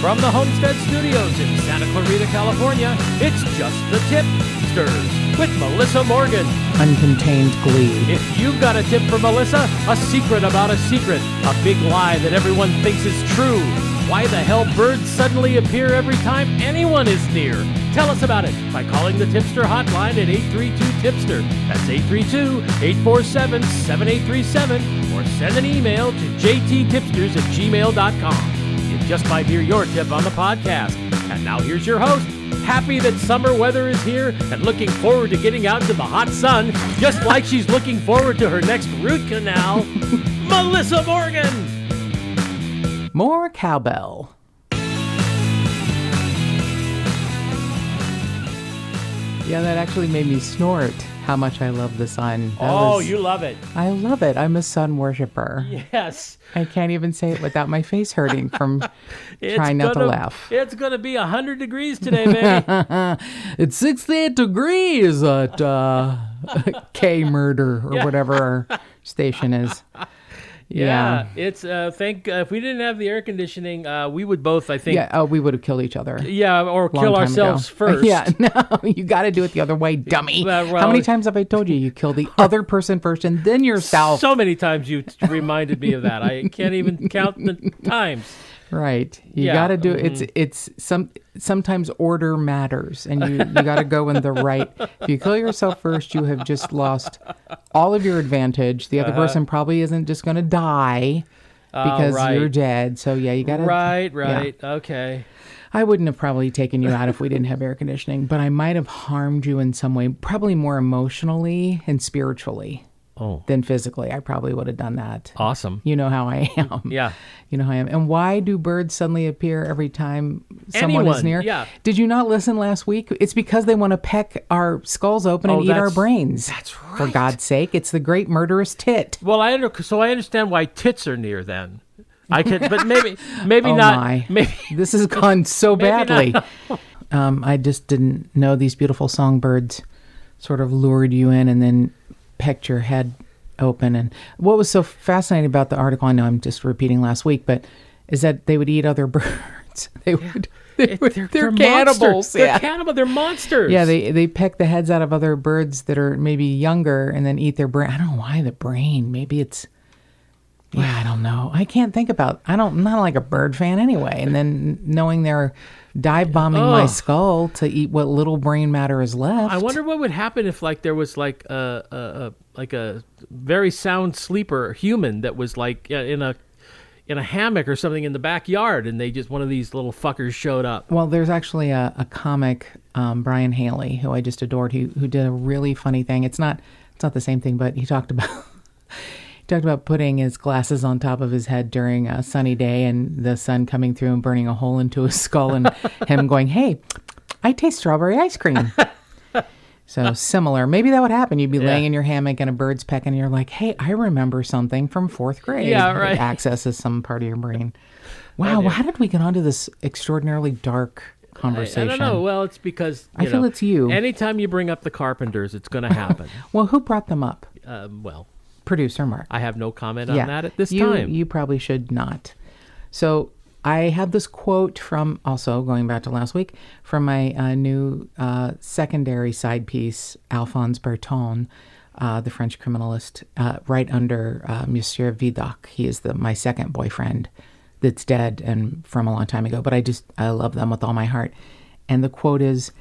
From the Homestead Studios in Santa Clarita, California, it's Just the Tip-Sters with Melissa Morgan. Uncontained glee. If you've got a tip for Melissa, a secret about a secret, a big lie that everyone thinks is true, why the hell birds suddenly appear every time anyone is near, tell us about it by calling the Tipster hotline at 832-TIPSTER. That's 832-847-7837, or send an email to jttipsters@gmail.com. You just might hear your tip on the podcast. And now here's your host, happy that summer weather is here and looking forward to getting out into the hot sun, just like she's looking forward to her next root canal, Melissa Morgan. More cowbell. Yeah, that actually made me snort how much I love the sun. You love it. I love it. I'm a sun worshiper. Yes. I can't even say it without my face hurting from trying not to laugh. It's going to be 100 degrees today, baby. It's 68 degrees at K Murder or whatever our station is. Yeah, it's if we didn't have the air conditioning, we would both, I think. Yeah, we would have killed each other. Yeah, or kill ourselves first. Yeah, no, you got to do it the other way, dummy. How many times have I told you kill the other person first and then yourself? So many times you reminded me of that. I can't even count the times. Right. You got to do it's sometimes order matters, and you got to go in the right. If you kill yourself first, you have just lost all of your advantage. The other person probably isn't just going to die because you're dead. So yeah, you got to Right. Yeah. Okay. I wouldn't have probably taken you out if we didn't have air conditioning, but I might have harmed you in some way, probably more emotionally and spiritually. Than physically. I probably would have done that. Awesome. You know how I am. Yeah. You know how I am. And why do birds suddenly appear every time someone is near? Yeah. Did you not listen last week? It's because they want to peck our skulls open and eat our brains. That's right. For God's sake. It's the great murderous tit. Well, I understand why tits are near then. I could, but maybe oh not. My. Maybe this has gone so badly. I just didn't know these beautiful songbirds sort of lured you in and then pecked your head open. And what was so fascinating about the article, I know I'm just repeating last week, but is that they would eat other birds. They're cannibals. They're cannibals. They're monsters. Yeah, they peck the heads out of other birds that are maybe younger and then eat their brain. I don't know why the brain. Maybe it's, I don't know. I can't think about, I'm not like a bird fan anyway. And then knowing they're dive bombing my skull to eat what little brain matter is left. I wonder what would happen if there was a very sound sleeper human that was in a hammock or something in the backyard, and one of these little fuckers showed up. Well, there's actually a comic, Brian Haley, who I just adored, who did a really funny thing. It's not the same thing, but he talked about putting his glasses on top of his head during a sunny day and the sun coming through and burning a hole into his skull and him going, "Hey, I taste strawberry ice cream." So similar. Maybe that would happen. You'd be laying in your hammock and a bird's pecking and you're like, "Hey, I remember something from 4th grade." Yeah, right. It accesses some part of your brain. Wow, how did we get onto this extraordinarily dark conversation? I don't know. Well, it's because I feel it's you. Anytime you bring up the Carpenters, it's going to happen. Well, who brought them up? Producer Mark. I have no comment on that at this time. You probably should not. So I have this quote from, also going back to last week, from my new secondary side piece, Alphonse Berton, the French criminalist, right under Monsieur Vidocq. He is my second boyfriend that's dead and from a long time ago, but I love them with all my heart. And the quote is,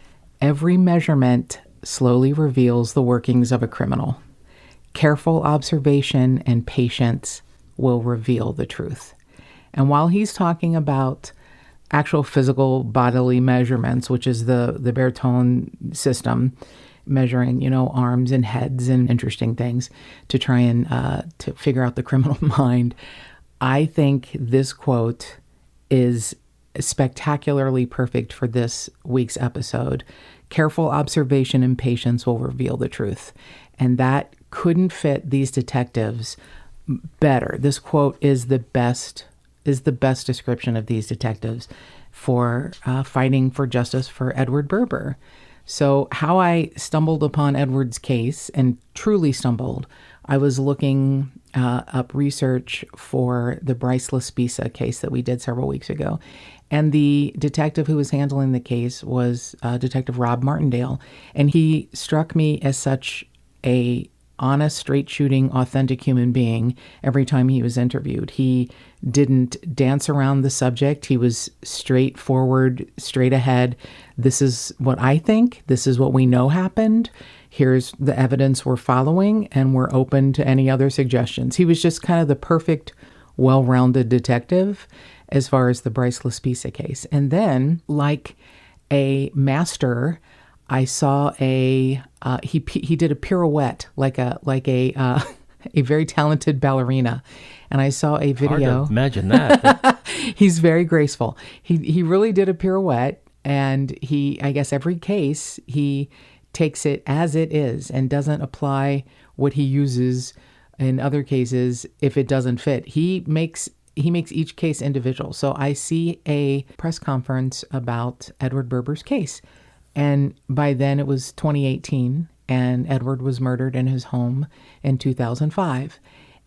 "Every measurement slowly reveals the workings of a criminal. Careful observation and patience will reveal the truth." And while he's talking about actual physical bodily measurements, which is the Berton system, measuring, arms and heads and interesting things to try and to figure out the criminal mind, I think this quote is spectacularly perfect for this week's episode. Careful observation and patience will reveal the truth. And that couldn't fit these detectives better. This quote is the best description of these detectives for fighting for justice for Edward Berber. So how I stumbled upon Edward's case, and truly stumbled, I was looking up research for the Bryce Laspisa case that we did several weeks ago. And the detective who was handling the case was Detective Rob Martindale. And he struck me as such a honest, straight-shooting, authentic human being every time he was interviewed. He didn't dance around the subject. He was straightforward, straight ahead. This is what I think. This is what we know happened. Here's the evidence we're following, and we're open to any other suggestions. He was just kind of the perfect, well-rounded detective as far as the Bryce Laspisa case. And then, like a master, I saw he did a pirouette like a a very talented ballerina, and I saw a video. Hard to imagine that. He's very graceful. He really did a pirouette, and I guess every case he takes it as it is and doesn't apply what he uses in other cases if it doesn't fit. He makes each case individual. So I see a press conference about Edward Berber's case. And by then it was 2018, and Edward was murdered in his home in 2005.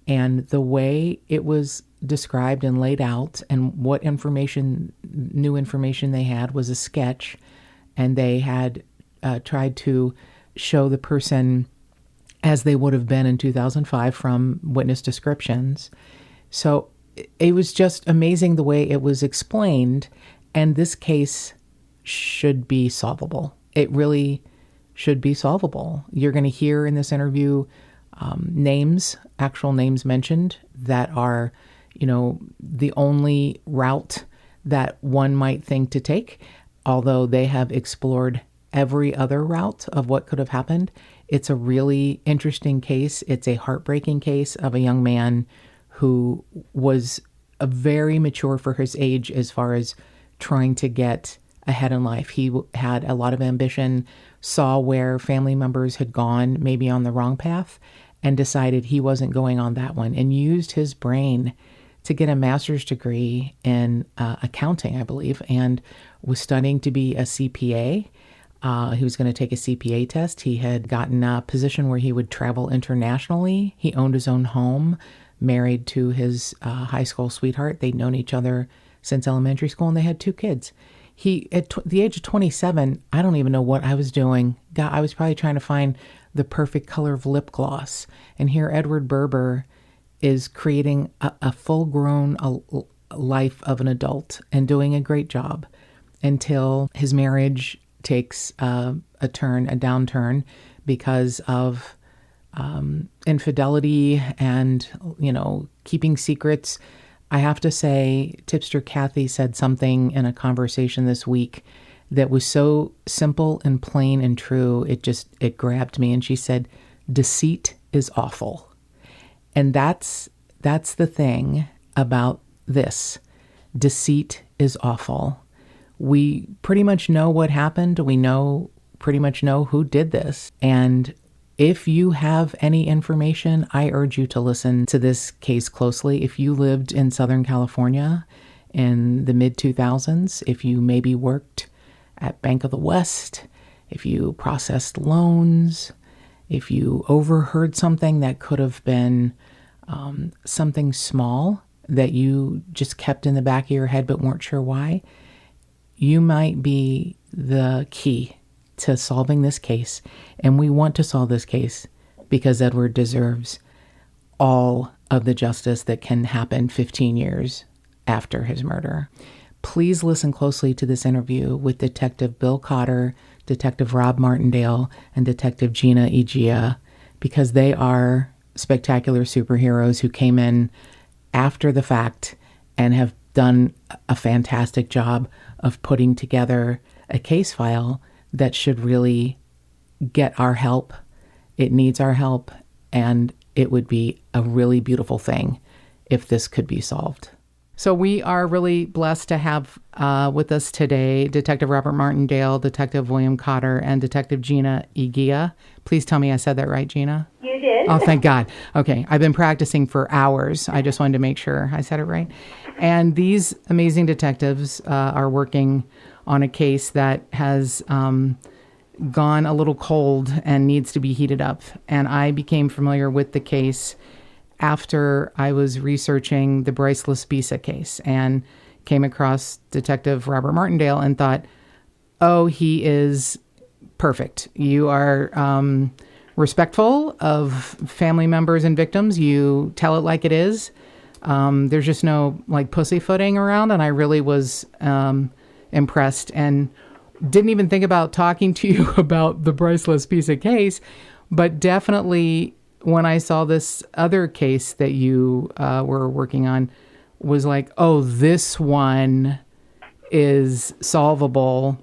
And the way it was described and laid out and what new information they had was a sketch. And they had tried to show the person as they would have been in 2005 from witness descriptions. So it was just amazing the way it was explained. And this case should be solvable. It really should be solvable. You're going to hear in this interview actual names mentioned that are, the only route that one might think to take, although they have explored every other route of what could have happened. It's a really interesting case. It's a heartbreaking case of a young man who was very mature for his age as far as trying to get ahead in life. He had a lot of ambition, saw where family members had gone maybe on the wrong path, and decided he wasn't going on that one, and used his brain to get a master's degree in accounting, I believe, and was studying to be a CPA. He was going to take a CPA test. He had gotten a position where he would travel internationally. He owned his own home, married to his high school sweetheart. They'd known each other since elementary school, and they had 2 kids. At the age of 27, I don't even know what I was doing. God, I was probably trying to find the perfect color of lip gloss. And here Edward Berber is creating a full-grown life of an adult and doing a great job until his marriage takes a downturn because of infidelity and, keeping secrets. I have to say, Tipster Kathy said something in a conversation this week that was so simple and plain and true. It grabbed me. And she said, deceit is awful. And that's the thing about this. Deceit is awful. We pretty much know what happened. We pretty much know who did this. And if you have any information, I urge you to listen to this case closely. If you lived in Southern California in the mid-2000s, if you maybe worked at Bank of the West, if you processed loans, if you overheard something that could have been something small that you just kept in the back of your head but weren't sure why, you might be the key to solving this case. And we want to solve this case because Edward deserves all of the justice that can happen 15 years after his murder. Please listen closely to this interview with Detective Bill Cotter, Detective Rob Martindale, and Detective Gina Egea, because they are spectacular superheroes who came in after the fact and have done a fantastic job of putting together a case file that should really get our help. It needs our help, and it would be a really beautiful thing if this could be solved. So we are really blessed to have with us today Detective Robert Martindale, Detective William Cotter, and Detective Gina Egea. Please tell me I said that right, Gina? You did. Oh, thank God. Okay, I've been practicing for hours. I just wanted to make sure I said it right. And these amazing detectives are working on a case that has gone a little cold and needs to be heated up. And I became familiar with the case after I was researching the Bryce Laspisa case and came across Detective Robert Martindale and thought, oh, he is perfect. You are respectful of family members and victims. You tell it like it is. There's just no like pussyfooting around. And I really was impressed and didn't even think about talking to you about the Bryce Laspisa case, but definitely when I saw this other case that you were working on, was like, oh, this one is solvable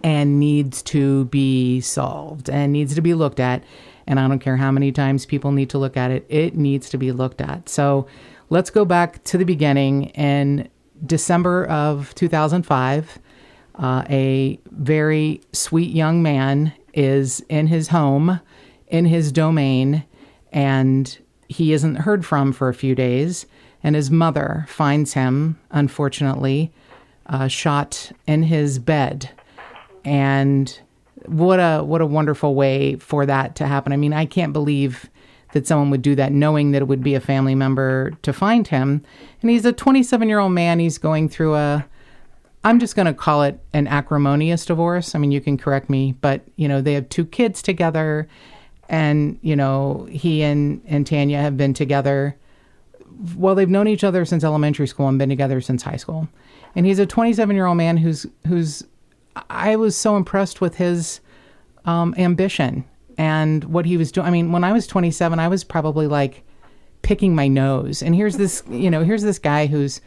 and needs to be solved and needs to be looked at. And I don't care how many times people need to look at it, it needs to be looked at. So let's go back to the beginning. In December of 2005, a very sweet young man is in his home, in his domain, and he isn't heard from for a few days. And his mother finds him, unfortunately, shot in his bed. And what a wonderful way for that to happen. I mean, I can't believe that someone would do that knowing that it would be a family member to find him. And he's a 27-year-old man. He's going through I'm just going to call it an acrimonious divorce. I mean, you can correct me, but, they have 2 kids together. And, he and Tanya have been together. Well, they've known each other since elementary school and been together since high school. And he's a 27-year-old man who's I was so impressed with his ambition and what he was doing. I mean, when I was 27, I was probably like picking my nose. And here's this guy who's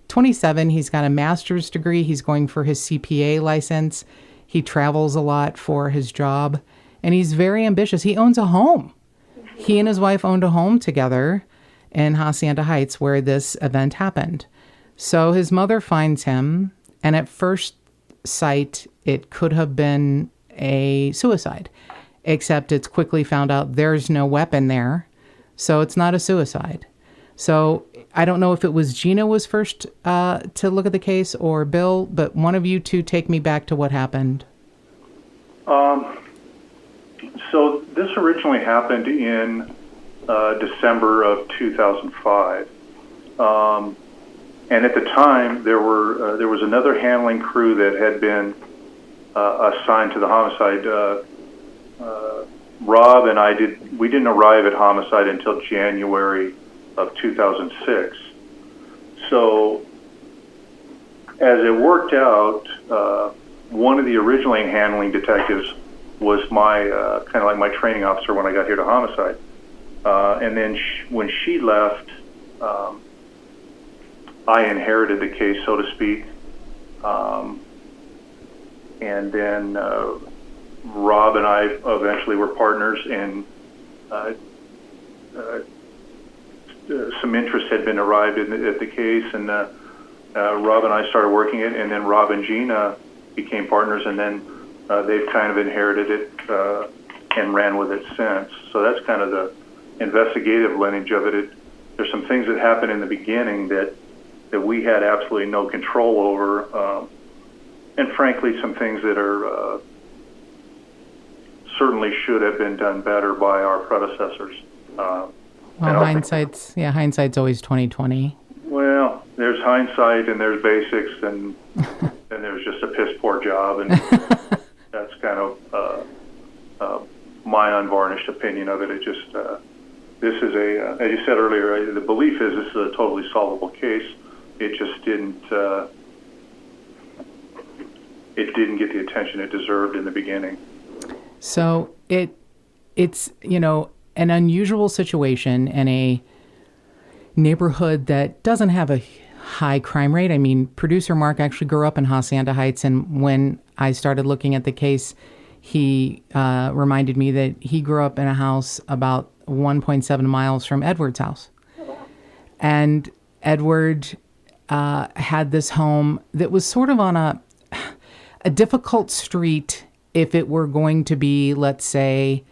27. He's got a master's degree. He's going for his CPA license. He travels a lot for his job, and he's very ambitious. He owns a home. He and his wife owned a home together in Hacienda Heights where this event happened. So his mother finds him, and at first sight, it could have been a suicide, except it's quickly found out there's no weapon there, so it's not a suicide. So I don't know if it was Gina was first to look at the case or Bill, but one of you two take me back to what happened. So this originally happened in December of 2005. And at the time, there was another handling crew that had been assigned to the homicide. Rob and I we didn't arrive at homicide until January of 2006. So as it worked out, one of the originally handling detectives was my kind of like my training officer when I got here to homicide. And then when she left, I inherited the case, so to speak. And then Rob and I eventually were partners, and some interest had been arrived at the case, and Rob and I started working it, and then Rob and Gina became partners, and then they've kind of inherited it and ran with it since. So that's kind of the investigative lineage of it. There's some things that happened in the beginning that we had absolutely no control over, and frankly, some things that are certainly should have been done better by our predecessors. Well, hindsight's always 20/20. Well, there's hindsight and there's basics, and then there's just a piss poor job, and that's kind of my unvarnished opinion of it. It just this is as you said earlier, the belief is this is a totally solvable case. It just didn't get the attention it deserved in the beginning. So it's an unusual situation in a neighborhood that doesn't have a high crime rate. I mean, producer Mark actually grew up in Hacienda Heights, and when I started looking at the case, he reminded me that he grew up in a house about 1.7 miles from Edward's house. And Edward had this home that was sort of on a difficult street if it were going to be, let's say,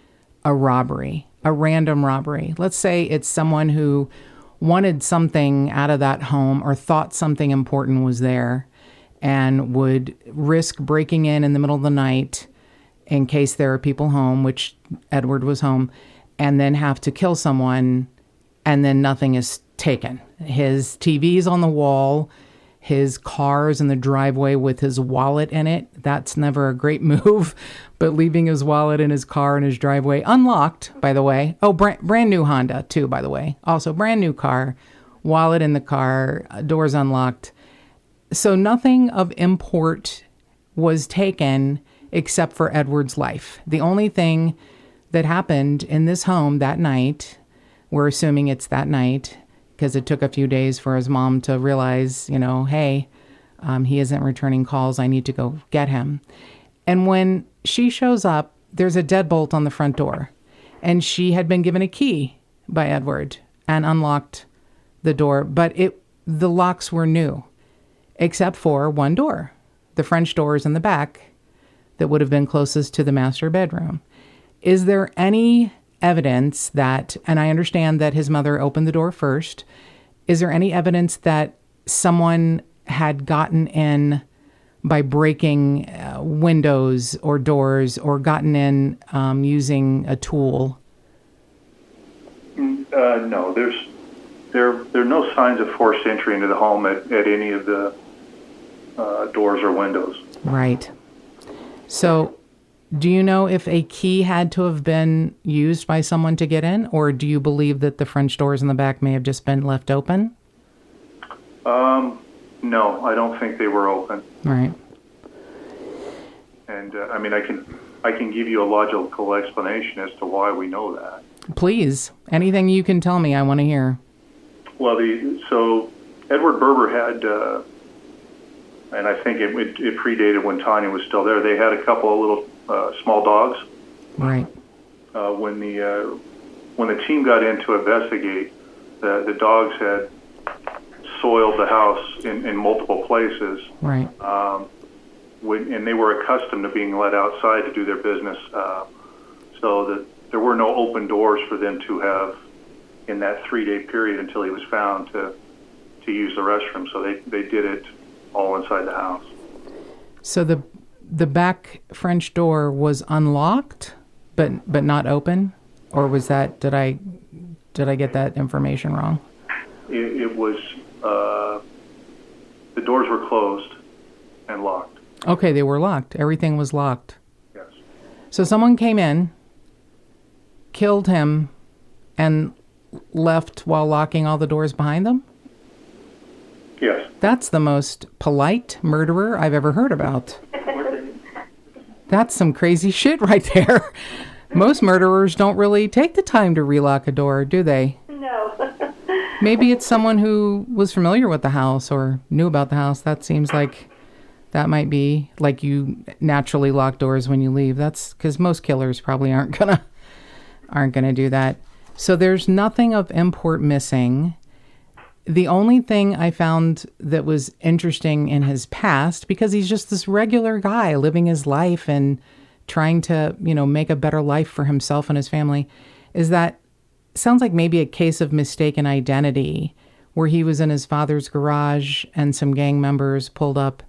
a robbery, a random robbery. Let's say it's someone who wanted something out of that home or thought something important was there and would risk breaking in the middle of the night in case there are people home, which Edward was home, and then have to kill someone, and then nothing is taken. His TV's on the wall, his car's in the driveway with his wallet in it. That's never a great move, but leaving his wallet in his car in his driveway, unlocked, by the way. Oh, brand new Honda, too, by the way. Also, brand new car, wallet in the car, doors unlocked. So nothing of import was taken except for Edward's life. The only thing that happened in this home that night, we're assuming it's that night, because it took a few days for his mom to realize, hey, he isn't returning calls. I need to go get him. And when she shows up, there's a deadbolt on the front door. And she had been given a key by Edward and unlocked the door. But the locks were new, except for one door. The French doors in the back that would have been closest to the master bedroom. Is there any evidence that, and I understand that his mother opened the door first, is there any evidence that someone had gotten in by breaking windows or doors, or gotten in using a tool? No, there are no signs of forced entry into the home at any of the doors or windows. Right. So, do you know if a key had to have been used by someone to get in, or do you believe that the French doors in the back may have just been left open? No, I don't think they were open. Right. And I can give you a logical explanation as to why we know that. Please, anything you can tell me, I want to hear. Well, so Edward Berber had, and I think it predated when Tanya was still there. They had a couple of little small dogs. Right. When the team got in to investigate, the dogs had soiled the house in multiple places. Right. And they were accustomed to being let outside to do their business, so that there were no open doors for them to have in that 3-day period until he was found to use the restroom. So they did it all inside the house. So the back French door was unlocked, but not open, or was that, did I get that information wrong? It was, the doors were closed and locked. Okay, they were locked. Everything was locked. Yes. So someone came in, killed him, and left while locking all the doors behind them? Yes. That's the most polite murderer I've ever heard about. That's some crazy shit right there. Most murderers don't really take the time to relock a door, do they? No. Maybe it's someone who was familiar with the house or knew about the house. That seems like that might be like you naturally lock doors when you leave. That's because most killers probably aren't gonna do that. So there's nothing of import missing. The only thing I found that was interesting in his past, because he's just this regular guy living his life and trying to, make a better life for himself and his family, is that sounds like maybe a case of mistaken identity, where he was in his father's garage and some gang members pulled up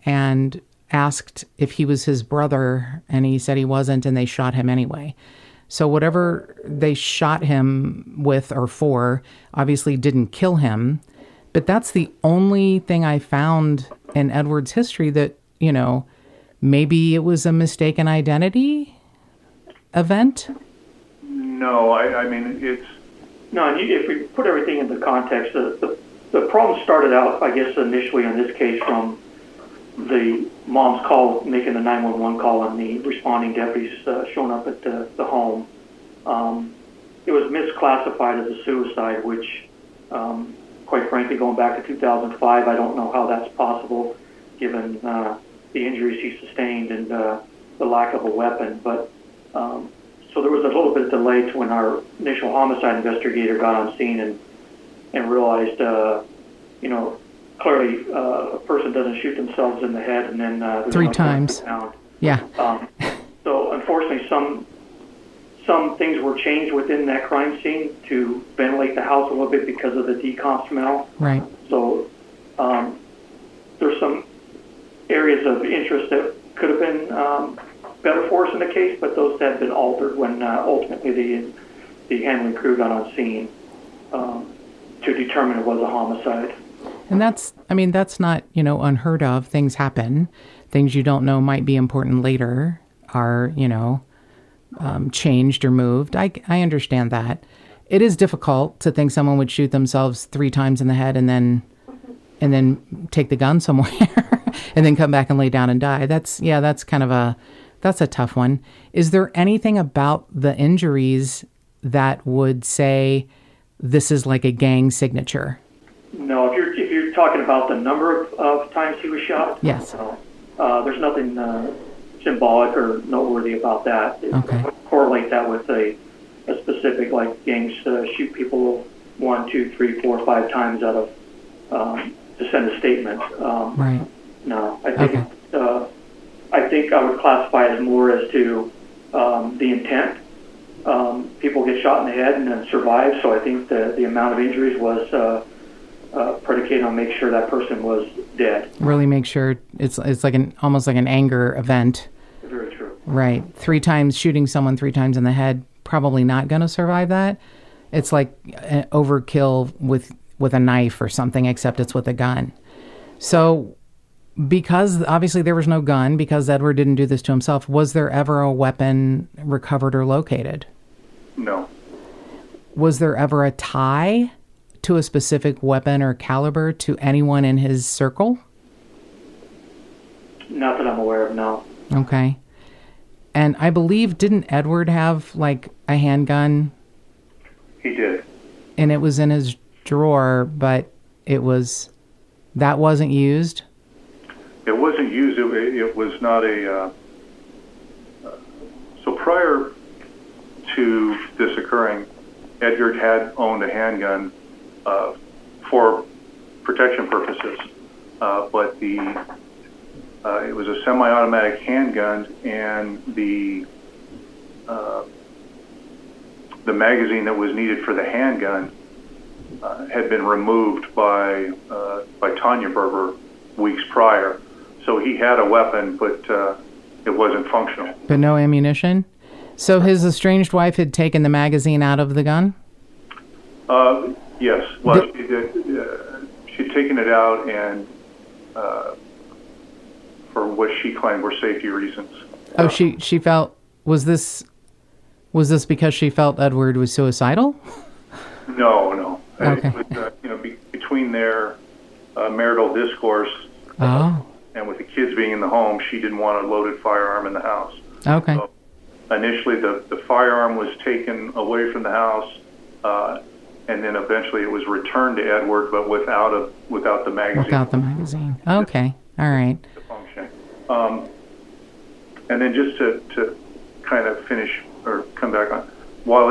and asked if he was his brother, and he said he wasn't, and they shot him anyway. So whatever they shot him with or for obviously didn't kill him. But that's the only thing I found in Edward's history that, maybe it was a mistaken identity event. No, I mean, it's... No, and if we put everything into context, the problem started out, I guess, initially in this case from the mom's call, making the 911 call, and the responding deputies showing up at the home. It was misclassified as a suicide, which, quite frankly, going back to 2005, I don't know how that's possible, given the injuries he sustained and the lack of a weapon. But so there was a little bit of delay to when our initial homicide investigator got on scene and realized, clearly a person doesn't shoot themselves in the head and then 3 times. Yeah. So unfortunately, some things were changed within that crime scene to ventilate the house a little bit because of the decomp smell. Right. So there's some areas of interest that could have been better force in the case, but those had been altered when ultimately the handling crew got on scene to determine it was a homicide. And that's not, unheard of. Things happen. Things you don't know might be important later are, changed or moved. I understand that. It is difficult to think someone would shoot themselves 3 times in the head and then take the gun somewhere and then come back and lay down and die. That's a tough one. Is there anything about the injuries that would say this is like a gang signature? No, if you're talking about the number of times he was shot, yes. There's nothing symbolic or noteworthy about that. Okay. Correlate that with a specific, like gangs shoot people 1, 2, 3, 4, 5 times out of to send a statement. Right. No, I think I would classify it as more as to the intent. People get shot in the head and then survive, so I think the amount of injuries was predicated on make sure that person was dead. Really make sure it's like almost like an anger event. Very true. Right. 3 times shooting someone 3 times in the head, probably not going to survive that. It's like an overkill with a knife or something, except it's with a gun. So because obviously there was no gun, because Edward didn't do this to himself, was there ever a weapon recovered or located? No. Was there ever a tie to a specific weapon or caliber to anyone in his circle? Not that I'm aware of, no. Okay. And I believe, didn't Edward have like a handgun? He did. And it was in his drawer, but that wasn't used? It wasn't used. It was not a... so prior to this occurring, Edgar had owned a handgun for protection purposes, but it was a semi-automatic handgun, and the magazine that was needed for the handgun had been removed by Tanya Berber weeks prior. So he had a weapon, but it wasn't functional. But no ammunition? So his estranged wife had taken the magazine out of the gun? Yes. Well, she'd taken it out, and for what she claimed were safety reasons. Oh, she felt... Was this because she felt Edward was suicidal? No. Okay. It was, between their marital discourse and with the kids being in the home, she didn't want a loaded firearm in the house. Okay. So initially, the firearm was taken away from the house, and then eventually it was returned to Edward, but without the magazine. Without the magazine. Okay. All right. To function. And then just to kind of finish or come back on, while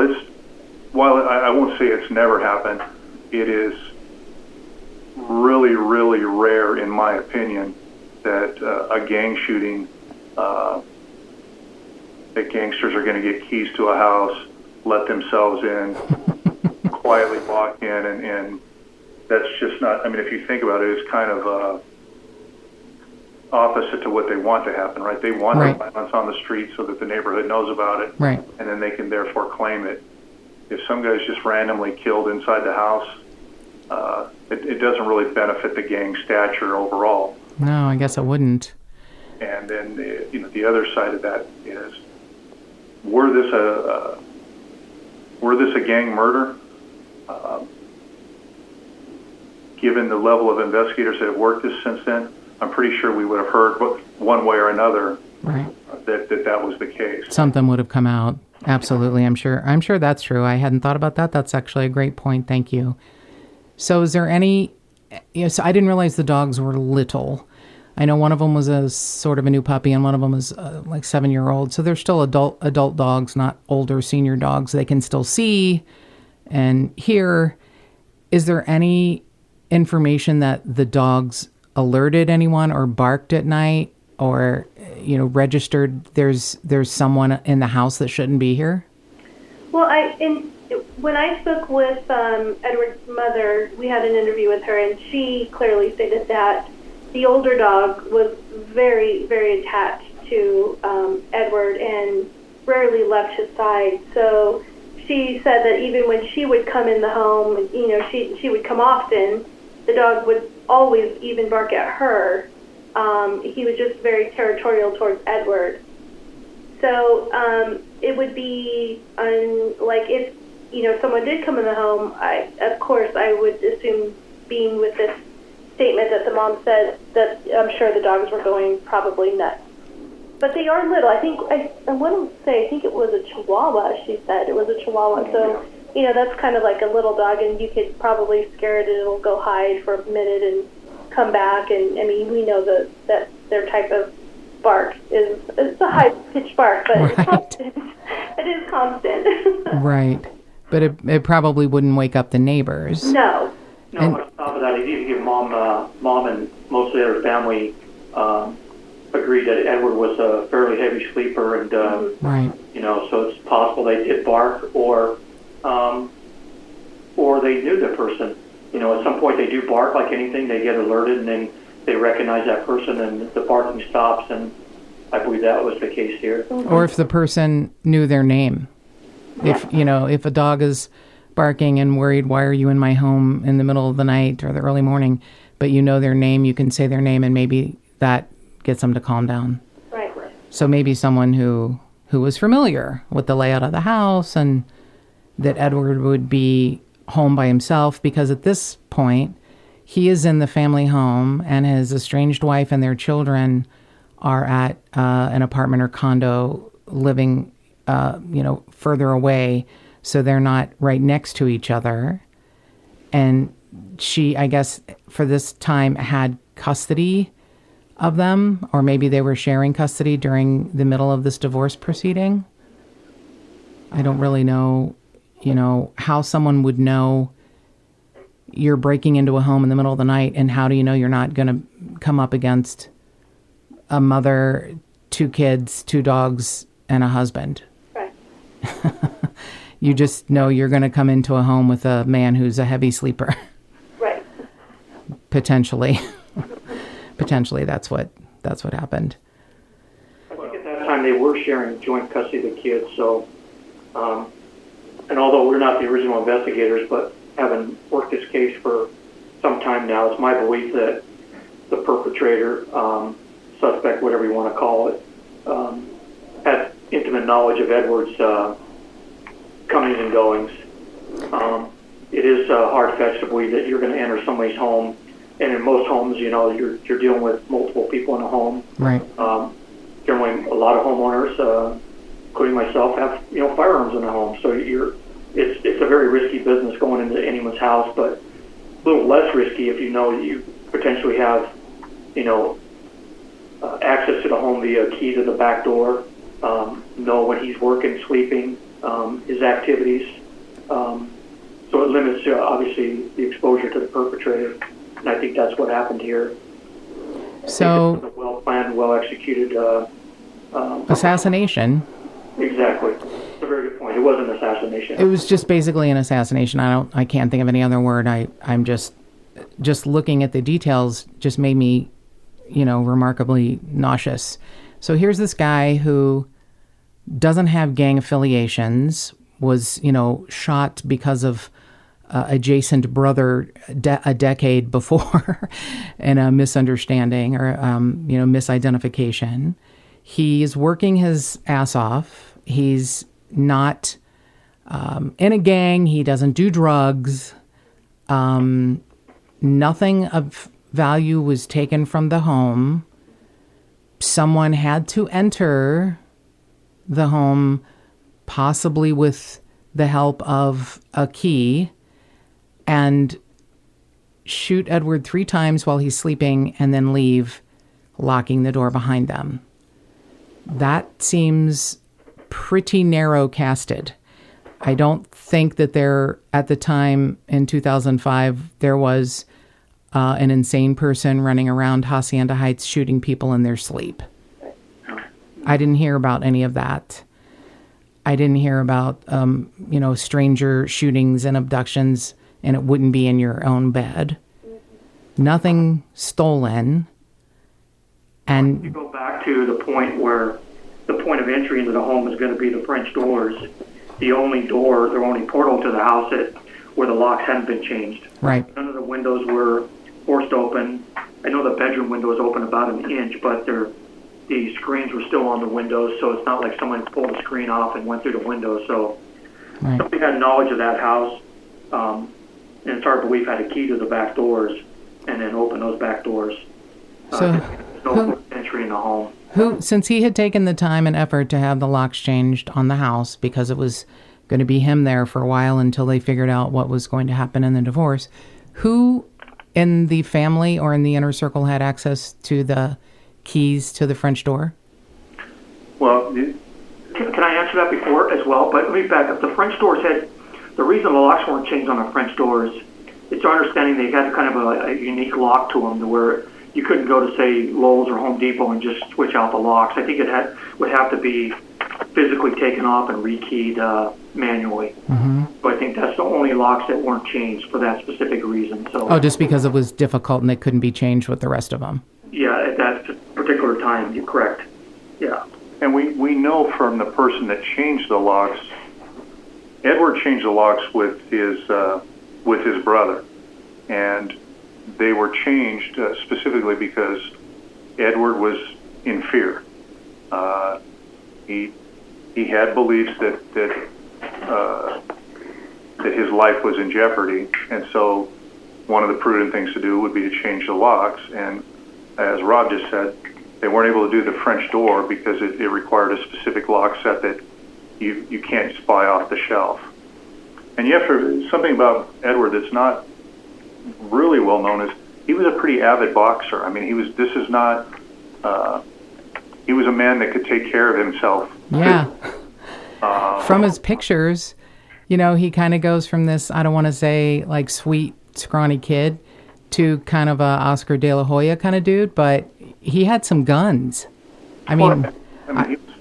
I won't say it's never happened, it is really, really rare, in my opinion, that a gang shooting, that gangsters are going to get keys to a house, let themselves in, quietly walk in, and that's just not, if you think about it, it's kind of opposite to what they want to happen, right? They want Right. the violence on the street so that the neighborhood knows about it, Right. and then they can therefore claim it. If some guy's just randomly killed inside the house, it doesn't really benefit the gang stature overall. No, I guess it wouldn't. And then the other side of that is, were this a gang murder? Given the level of investigators that have worked this since then, I'm pretty sure we would have heard one way or another Right. that was the case. Something would have come out. Absolutely. I'm sure that's true. I hadn't thought about that. That's actually a great point. Thank you. So is there any, so I didn't realize the dogs were little. I know one of them was a sort of a new puppy and one of them was like 7-year-old. So they're still adult dogs, not older senior dogs. They can still see and hear. Is there any information that the dogs alerted anyone or barked at night or, registered there's someone in the house that shouldn't be here? Well, when I spoke with Edward's mother, we had an interview with her, and she clearly stated that the older dog was very, very attached to Edward and rarely left his side. So she said that even when she would come in the home, she would come often, the dog would always even bark at her. He was just very territorial towards Edward. So it would be like if someone did come in the home, of course I would assume, being with this statement that the mom said, that I'm sure the dogs were going probably nuts. But they are little. I think I want to say I think it was a Chihuahua. She said it was a Chihuahua. So that's kind of like a little dog, and you could probably scare it, and it'll go hide for a minute and come back. And I mean, we know that their type of bark it's a high pitched bark, but right. It's constant. It is constant. Right. But it probably wouldn't wake up the neighbors. No. No, on top of that, he gave mom and most of the other family agreed that Edward was a fairly heavy sleeper, and right. So it's possible they did bark, or they knew the person. At some point they do bark like anything. They get alerted, and then they recognize that person, and the barking stops. And I believe that was the case here. Or if the person knew their name. If if a dog is barking and worried, why are you in my home in the middle of the night or the early morning, but you know their name, you can say their name, and maybe that gets them to calm down. Right. So maybe someone who was familiar with the layout of the house, and that Edward would be home by himself, because at this point he is in the family home and his estranged wife and their children are at an apartment or condo living further away, so they're not right next to each other. And she, I guess, for this time had custody of them, or maybe they were sharing custody during the middle of this divorce proceeding. I don't really know, how someone would know you're breaking into a home in the middle of the night, and how do you know you're not going to come up against a mother, 2 kids, 2 dogs, and a husband? Right. You just know you're going to come into a home with a man who's a heavy sleeper. Right. Potentially. Potentially, that's what happened. I think at that time they were sharing joint custody of the kids. So, and although we're not the original investigators, but having worked this case for some time now, it's my belief that the perpetrator, suspect, whatever you want to call it, had intimate knowledge of Edward's comings and goings. It is hard-fetched to believe that you're going to enter somebody's home, and in most homes, you're dealing with multiple people in a home. Right. Generally, a lot of homeowners, including myself, have firearms in the home. So it's a very risky business going into anyone's house, but a little less risky if you know that you potentially have access to the home via a key to the back door. Know when he's working, sleeping, his activities. So it limits, obviously, the exposure to the perpetrator. And I think that's what happened here. So, a well-planned, well-executed assassination. Exactly. That's a very good point. It was an assassination. It was just basically an assassination. I can't think of any other word. I'm just looking at the details just made me, remarkably nauseous. So here's this guy who doesn't have gang affiliations, was, shot because of adjacent brother a decade before in a misunderstanding or, misidentification. He's working his ass off. He's not in a gang. He doesn't do drugs. Nothing of value was taken from the home. Someone had to enter the home, possibly with the help of a key, and shoot Edward 3 times while he's sleeping and then leave, locking the door behind them. That seems pretty narrow casted. I don't think that at the time in 2005, there was an insane person running around Hacienda Heights shooting people in their sleep. I didn't hear about any of that. I didn't hear about, stranger shootings and abductions, and it wouldn't be in your own bed. Nothing stolen. And you go back back to the point where the point of entry into the home is going to be the French doors, the only portal to the house where the locks hadn't been changed. Right. None of the windows were forced open. I know the bedroom window is open about an inch, but the screens were still on the windows, so it's not like someone pulled the screen off and went through the window. So somebody had knowledge of that house, and it's our belief had a key to the back doors, and then opened those back doors. So no entry in the home. Since he had taken the time and effort to have the locks changed on the house because it was going to be him there for a while until they figured out what was going to happen in the divorce, who in the family or in the inner circle had access to the keys to the French door? Well, can I answer that before as well? But let me back up. The French doors the reason the locks weren't changed on the French doors, it's our understanding they had kind of a unique lock to them to where you couldn't go to, say, Lowe's or Home Depot and just switch out the locks. I think it would have to be physically taken off and rekeyed manually. Mm-hmm. So I think that's the only locks that weren't changed for that specific reason. So. Just because it was difficult and it couldn't be changed with the rest of them. Yeah, at that particular time, you're correct. Yeah. And we know from the person that changed the locks, Edward changed the locks with his brother, and they were changed specifically because Edward was in fear. He had beliefs that his life was in jeopardy, and so one of the prudent things to do would be to change the locks. And as Rob just said, they weren't able to do the French door because it required a specific lock set that you can't just buy off the shelf. And you have to, something about Edward that's not really well known is he was a pretty avid boxer. I mean, he was a man that could take care of himself. Yeah. From his pictures, he kind of goes from this, I don't want to say like sweet, scrawny kid to kind of a Oscar De La Hoya kind of dude, but he had some guns. I mean,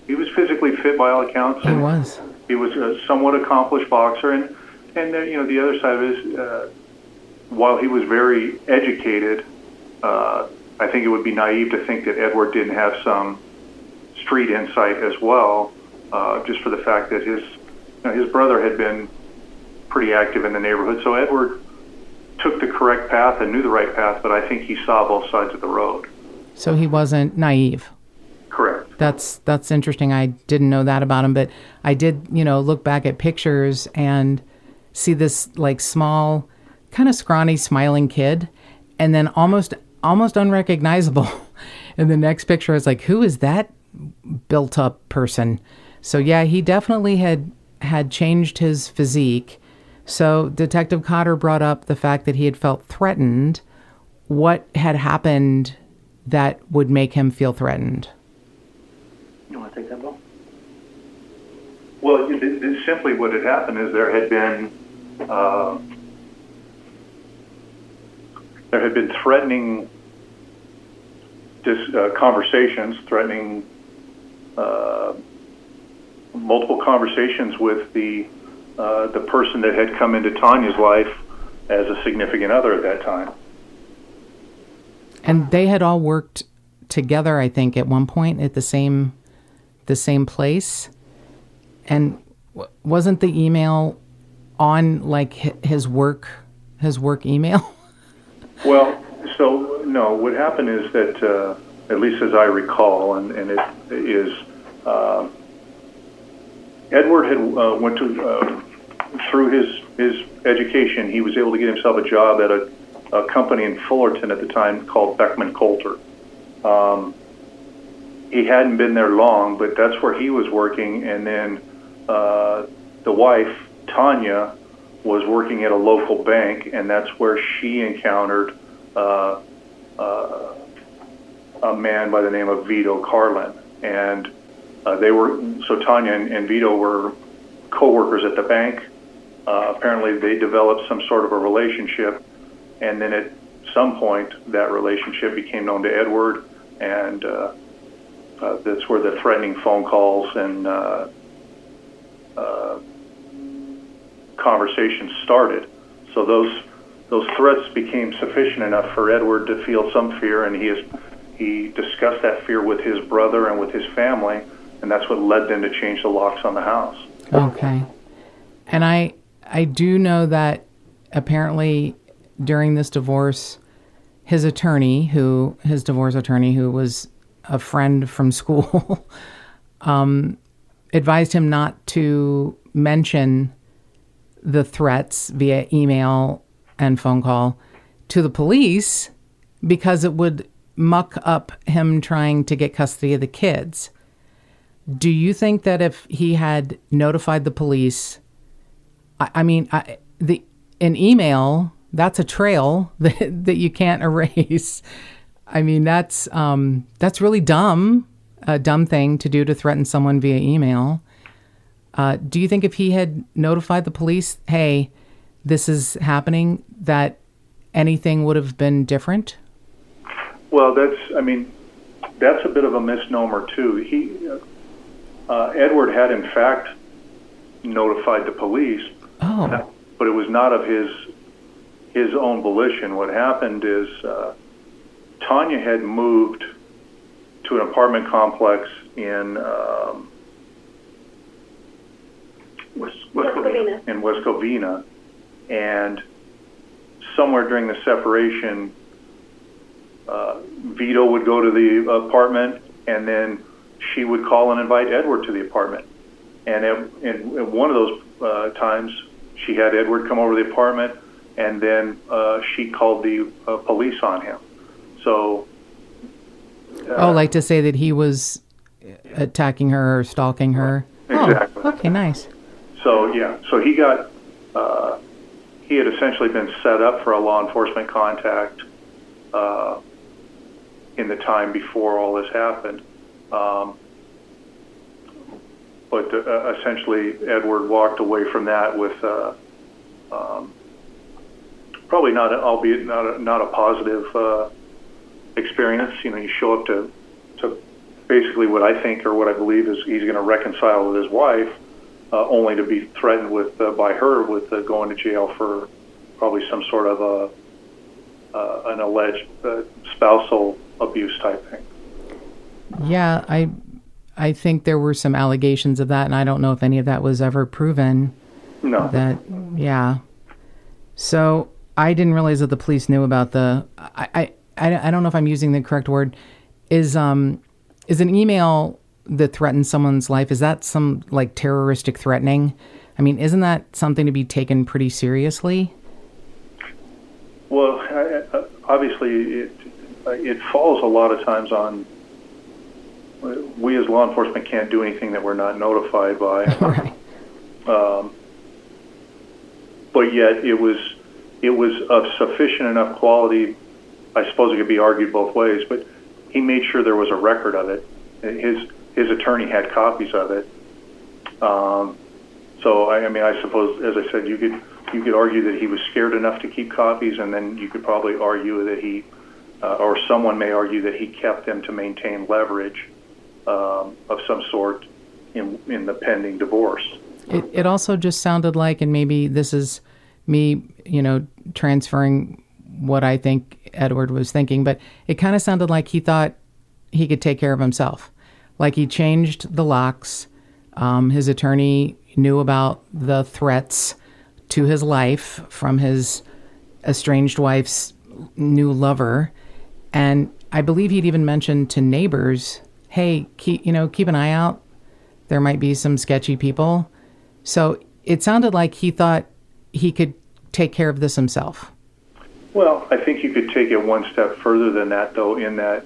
he was physically fit by all accounts. He was. He was a somewhat accomplished boxer, and the other side of it is, while he was very educated, I think it would be naive to think that Edward didn't have some street insight as well, just for the fact that his brother had been pretty active in the neighborhood. So Edward took the correct path and knew the right path, but I think he saw both sides of the road. So he wasn't naive. Correct. That's interesting. I didn't know that about him, but I did, look back at pictures and see this like small, kind of scrawny, smiling kid, and then almost unrecognizable. In the next picture, I was like, who is that built-up person? So yeah, he definitely had changed his physique. So Detective Cotter brought up the fact that he had felt threatened. What had happened that would make him feel threatened? You want to take that, Bill? Well, simply what had happened is there had been threatening conversations, threatening multiple conversations with the person that had come into Tanya's life as a significant other at that time. And they had all worked together, I think, at one point at the same place. And wasn't the email on like his work email? Well, so no. What happened is that, at least as I recall, and it is, Edward had went to through his education, he was able to get himself a job at a company in Fullerton at the time called Beckman Coulter. He hadn't been there long, but that's where he was working. And then the wife, Tanya, was working at a local bank, and that's where she encountered a man by the name of Vito Carlin. And Tanya and Vito were co-workers at the bank. Apparently they developed some sort of a relationship, and then at some point that relationship became known to Edward, and that's where the threatening phone calls and conversations started. So those threats became sufficient enough for Edward to feel some fear, and he discussed that fear with his brother and with his family, and that's what led them to change the locks on the house. Okay. And I do know that apparently during this divorce, his divorce attorney, who was a friend from school, advised him not to mention the threats via email and phone call to the police because it would muck up him trying to get custody of the kids. Do you think that if he had notified the police, an email, that's a trail that you can't erase. I mean, that's really dumb, a dumb thing to do, to threaten someone via email. Do you think if he had notified the police, hey, this is happening, that anything would have been different? Well, that's a bit of a misnomer too. Edward had in fact notified the police, but it was not of his own volition. What happened is Tanya had moved to an apartment complex in West Covina, and somewhere during the separation, Vito would go to the apartment, and then she would call and invite Edward to the apartment. And at one of those times, she had Edward come over to the apartment, and then she called the police on him. So, like to say that he was attacking her or stalking her. Exactly. Oh, okay, nice. So he got he had essentially been set up for a law enforcement contact in the time before all this happened. But essentially, Edward walked away from that with probably not a positive experience. You show up to basically what I think or what I believe is he's going to reconcile with his wife, only to be threatened with by her with going to jail for probably some sort of an alleged spousal abuse type thing. Yeah, I think there were some allegations of that, and I don't know if any of that was ever proven. No. So I didn't realize that the police knew about the. I don't know if I'm using the correct word. Is an email that threatens someone's life, is that some like terroristic threatening? I mean, isn't that something to be taken pretty seriously? Well, obviously, it falls a lot of times on. We as law enforcement can't do anything that we're not notified by. Right. But yet it was of sufficient enough quality. I suppose it could be argued both ways, but he made sure there was a record of it. His attorney had copies of it. So I suppose, as I said, you could argue that he was scared enough to keep copies, and then you could probably argue that he, or someone may argue that he kept them to maintain leverage of some sort in the pending divorce. It also just sounded like, and maybe this is me, transferring what I think Edward was thinking, but it kind of sounded like he thought he could take care of himself. Like he changed the locks. His attorney knew about the threats to his life from his estranged wife's new lover. And I believe he'd even mentioned to neighbors, hey, keep an eye out. There might be some sketchy people. So it sounded like he thought he could take care of this himself. Well, I think you could take it one step further than that, though, in that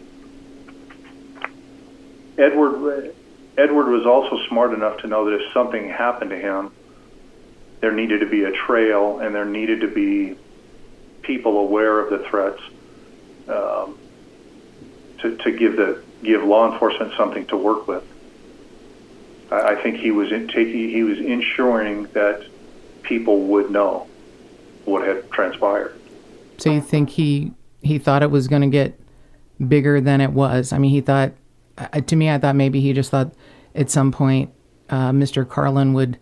Edward was also smart enough to know that if something happened to him, there needed to be a trail, and there needed to be people aware of the threats to give law enforcement something to work with. I think he was ensuring that people would know what had transpired. So you think he thought it was going to get bigger than it was? I mean, he thought. To me, I thought maybe he just thought at some point Mr. Carlin would,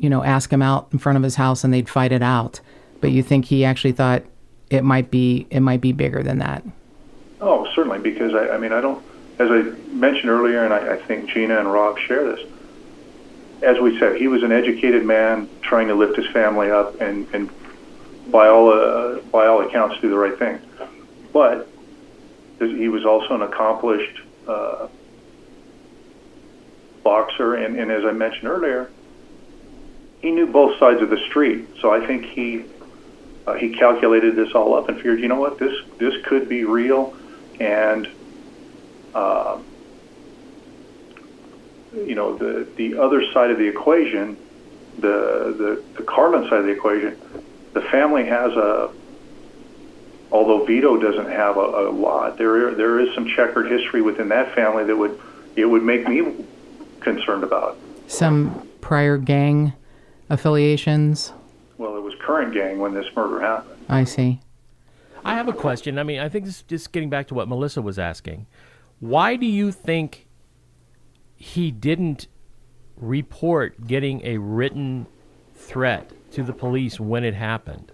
ask him out in front of his house and they'd fight it out. But you think he actually thought it might be bigger than that? Oh, certainly. because I mean, I don't, as I mentioned earlier, and I think Gina and Rob share this, as we said, he was an educated man trying to lift his family up and by all accounts do the right thing. But he was also an accomplished boxer, and as I mentioned earlier, he knew both sides of the street. So I think he calculated this all up and figured, you know what, this could be real, and you know, the other side of the equation, the Carlin side of the equation, the family has although Vito doesn't have a lot, there is some checkered history within that family that would make me concerned about. Some prior gang affiliations? Well, it was current gang when this murder happened. I see. I have a question. I mean, I think this is just getting back to what Melissa was asking. Why do you think he didn't report getting a written threat to the police when it happened?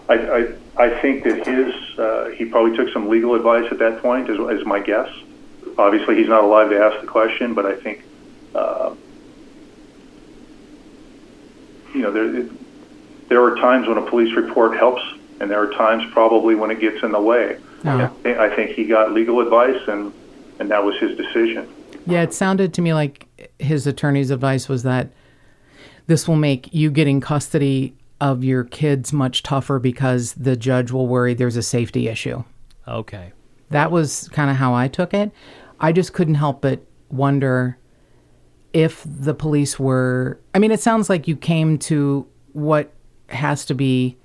I think that he probably took some legal advice at that point, is my guess. Obviously, he's not alive to ask the question, but I think, you know, there are times when a police report helps, and there are times probably when it gets in the way. Oh. I think he got legal advice, and that was his decision. Yeah, it sounded to me like his attorney's advice was that this will make you getting custody of your kids much tougher because the judge will worry there's a safety issue. Okay. That was kind of how I took it. I just couldn't help but wonder if the police were... I mean, it sounds like you came to what has to be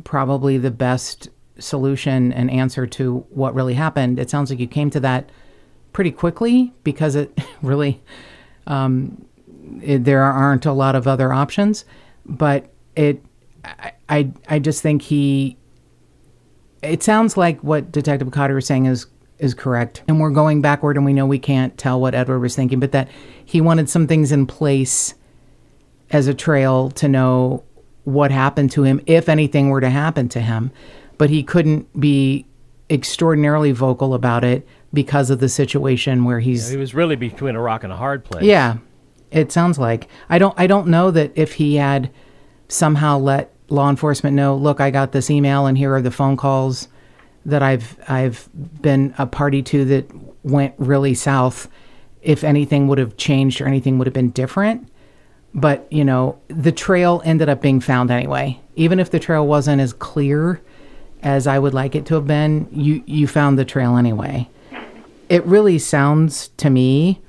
probably the best solution and answer to what really happened. It sounds like you came to that pretty quickly because it really... there aren't a lot of other options. But I just think it sounds like what Detective Cotter was saying is correct. And we're going backward, and we know we can't tell what Edward was thinking, but that he wanted some things in place as a trail to know what happened to him, if anything were to happen to him. But he couldn't be extraordinarily vocal about it because of the situation where he was really between a rock and a hard place. Yeah, it sounds like. I don't know that if he had somehow let law enforcement know, look, I got this email and here are the phone calls that I've been a party to that went really south, if anything would have changed or anything would have been different. But, you know, the trail ended up being found anyway. Even if the trail wasn't as clear as I would like it to have been, you found the trail anyway. It really sounds to me,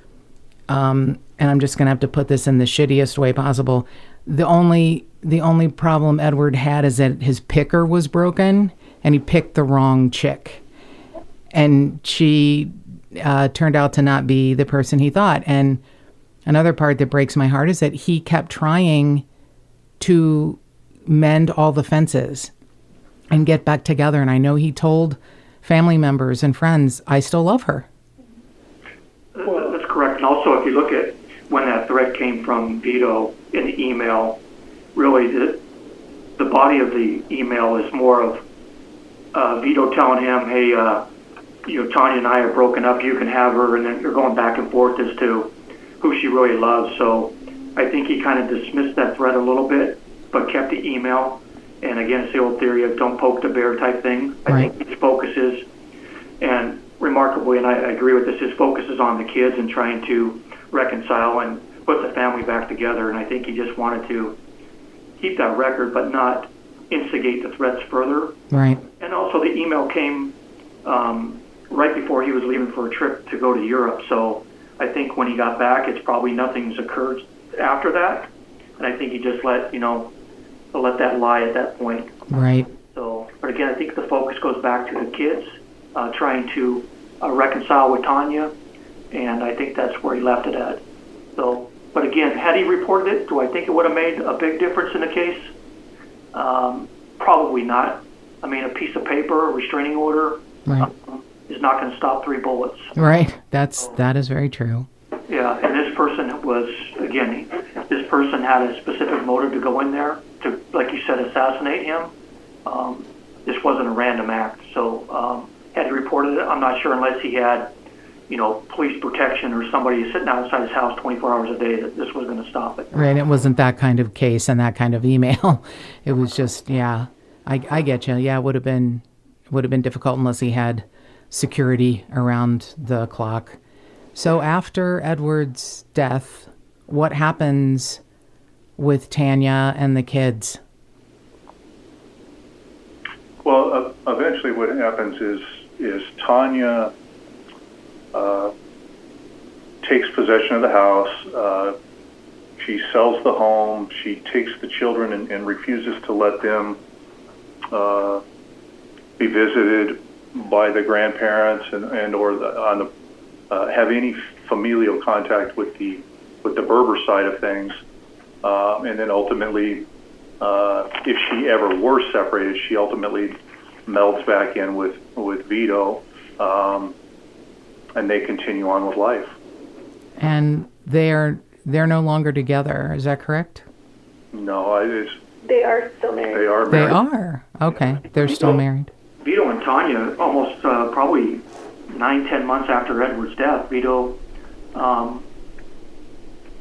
and I'm just going to have to put this in the shittiest way possible, the only problem Edward had is that his picker was broken, and he picked the wrong chick. And she turned out to not be the person he thought. And another part that breaks my heart is that he kept trying to mend all the fences and get back together. And I know he told family members and friends, I still love her. Well, that's correct. And also, if you look at when that threat came from Vito in the email, really the body of the email is more of Vito telling him, hey, you know, Tanya and I are broken up, you can have her, and then you're going back and forth as to who she really loves. So I think he kind of dismissed that threat a little bit, but kept the email. And again, it's the old theory of don't poke the bear type thing. I think his focus is, and remarkably, and I agree with this, his focus is on the kids and trying to reconcile and put the family back together. And I think he just wanted to keep that record, but not instigate the threats further. Right. And also the email came right before he was leaving for a trip to go to Europe. So I think when he got back, it's probably nothing's occurred after that. And I think he just let that lie at that point. Right. So, but again, I think the focus goes back to the kids, trying to reconcile with Tanya, and I think that's where he left it at. So, but again, had he reported it, do I think it would have made a big difference in the case? Probably not. I mean, a piece of paper, a restraining order, Right. Is not going to stop 3 bullets. Right. That is very true. Yeah, and this person this person had a specific motive to go in there to, like you said, assassinate him. This wasn't a random act. So had reported it. I'm not sure unless he had, police protection or somebody sitting outside his house 24 hours a day that this was going to stop it. Right, it wasn't that kind of case and that kind of email. It was just, I get you. Yeah, it would have been difficult unless he had security around the clock. So after Edward's death, what happens with Tanya and the kids? Well, eventually what happens is Tanya takes possession of the house. She sells the home. She takes the children and refuses to let them be visited by the grandparents or have any familial contact with the Berber side of things. And then ultimately, if she ever were separated, she ultimately melds back in with Vito, and they continue on with life. And they're no longer together. Is that correct? No, They are still married. They are They married. are? Okay. They're still married. Vito and Tanya, almost probably 9-10 months after Edward's death, Vito,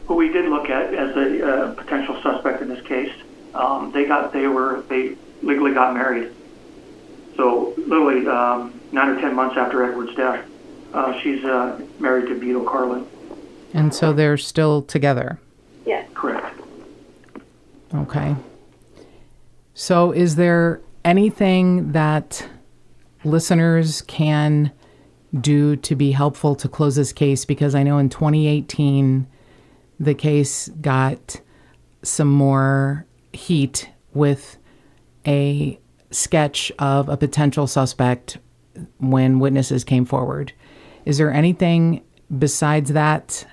who we did look at as a potential suspect in this case, they legally got married. So literally 9 or 10 months after Edward's death, she's married to Vito Carlin. And so they're still together? Yes. Correct. Okay. So is there anything that listeners can do to be helpful to close this case? Because I know in 2018, the case got some more heat with a sketch of a potential suspect when witnesses came forward. Is there anything besides that?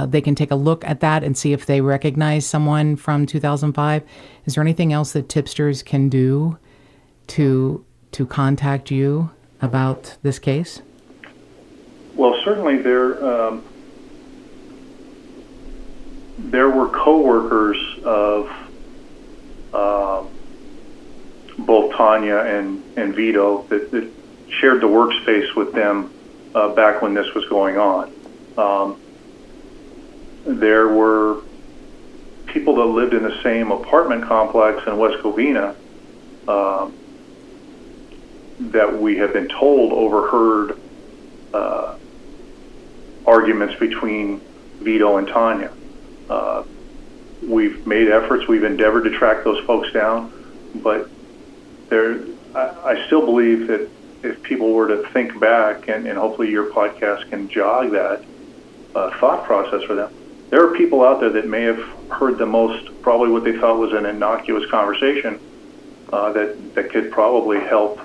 They can take a look at that and see if they recognize someone from 2005. Is there anything else that Tip-Sters can do to contact you about this case? Well, certainly there were coworkers of both Tanya and Vito that shared the workspace with them back when this was going on. There were people that lived in the same apartment complex in West Covina that we have been told overheard arguments between Vito and Tanya. We've made efforts, we've endeavored to track those folks down, but I still believe that if people were to think back, and hopefully your podcast can jog that thought process for them, there are people out there that may have heard the most, probably what they thought was an innocuous conversation that could probably help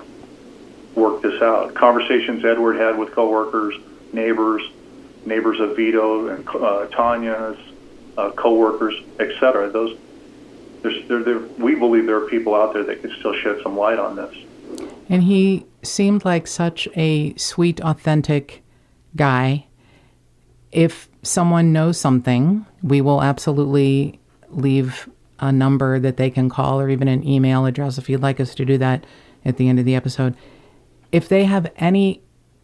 work this out. Conversations Edward had with coworkers, neighbors of Vito and Tanya's coworkers, etc. We believe there are people out there that could still shed some light on this. And he seemed like such a sweet, authentic guy. If someone knows something, we will absolutely leave a number that they can call or even an email address if you'd like us to do that at the end of the episode. If they have any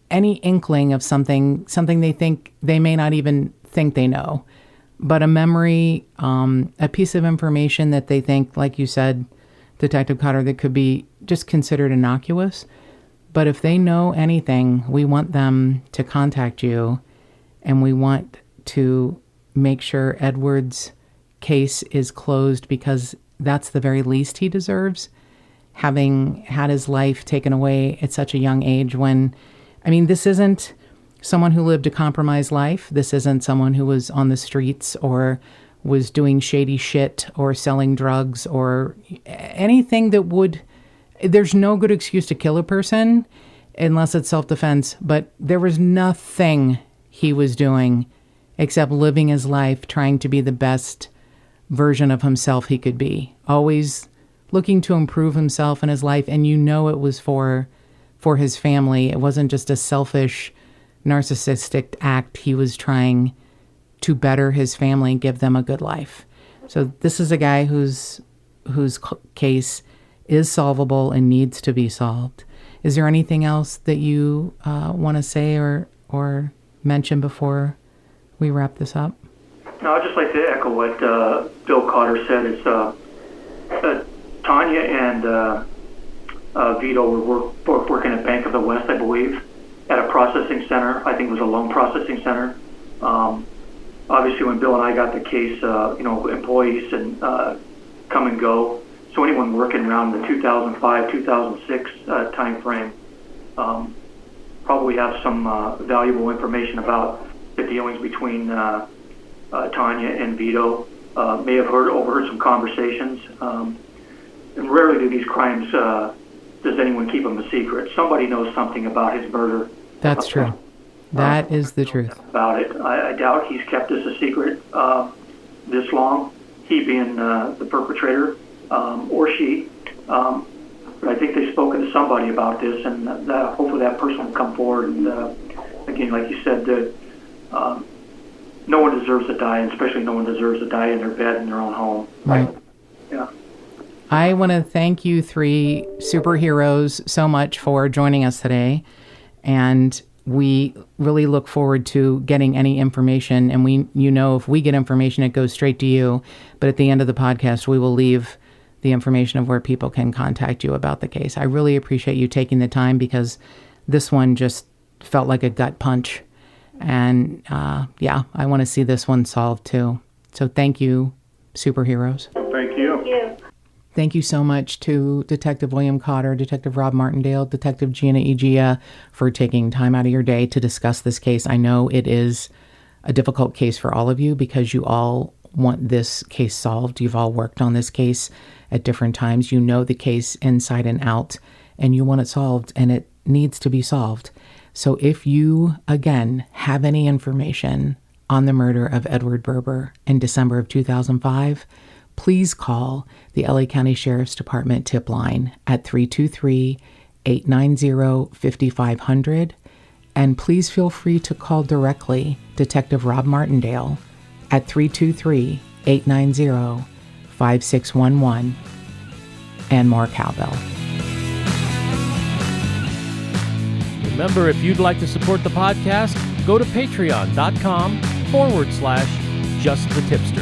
inkling of something they think they may not even think they know, but a memory, a piece of information that they think, like you said, Detective Cotter, that could be just considered innocuous. But if they know anything, we want them to contact you, and we want to make sure Edward's case is closed, because that's the very least he deserves, having had his life taken away at such a young age when, this isn't someone who lived a compromised life. This isn't someone who was on the streets or was doing shady shit or selling drugs or anything that would... There's no good excuse to kill a person unless it's self-defense, but there was nothing he was doing except living his life, trying to be the best version of himself he could be, always looking to improve himself in his life. And it was for his family. It wasn't just a selfish, narcissistic act. He was trying to better his family and give them a good life. So this is a guy whose case is solvable and needs to be solved. Is there anything else that you want to say or mention before we wrap this up? No, I'd just like to echo what Bill Cotter said. It's Tanya and Vito were both working at Bank of the West, I believe, at a processing center. I think it was a loan processing center. Obviously, when Bill and I got the case, employees and come and go. So anyone working around the 2005, 2006 time frame probably have some valuable information about the dealings between Tanya and Vito. May have overheard some conversations. And rarely do these crimes, does anyone keep them a secret. Somebody knows something about his murder. That's true. That is the truth. About it. I doubt he's kept this a secret this long, he being the perpetrator, or she. But I think they've spoken to somebody about this, and that hopefully that person will come forward. And again, like you said, no one deserves to die, and especially no one deserves to die in their bed in their own home. Right. Yeah. I want to thank you three superheroes so much for joining us today. And we really look forward to getting any information. And if we get information, it goes straight to you. But at the end of the podcast, we will leave the information of where people can contact you about the case. I really appreciate you taking the time, because this one just felt like a gut punch. And I want to see this one solved too. So thank you, superheroes. Thank you. Thank you. Thank you so much to Detective William Cotter, Detective Rob Martindale, Detective Gina Egia for taking time out of your day to discuss this case. I know it is a difficult case for all of you because you all want this case solved. You've all worked on this case at different times. You know the case inside and out, and you want it solved, and it needs to be solved. So if you, again, have any information on the murder of Edward Berber in December of 2005, please call the LA County Sheriff's Department tip line at 323-890-5500. And please feel free to call directly Detective Rob Martindale at 323-890-5611. And more cowbell. Remember, if you'd like to support the podcast, go to patreon.com/justthetipsters.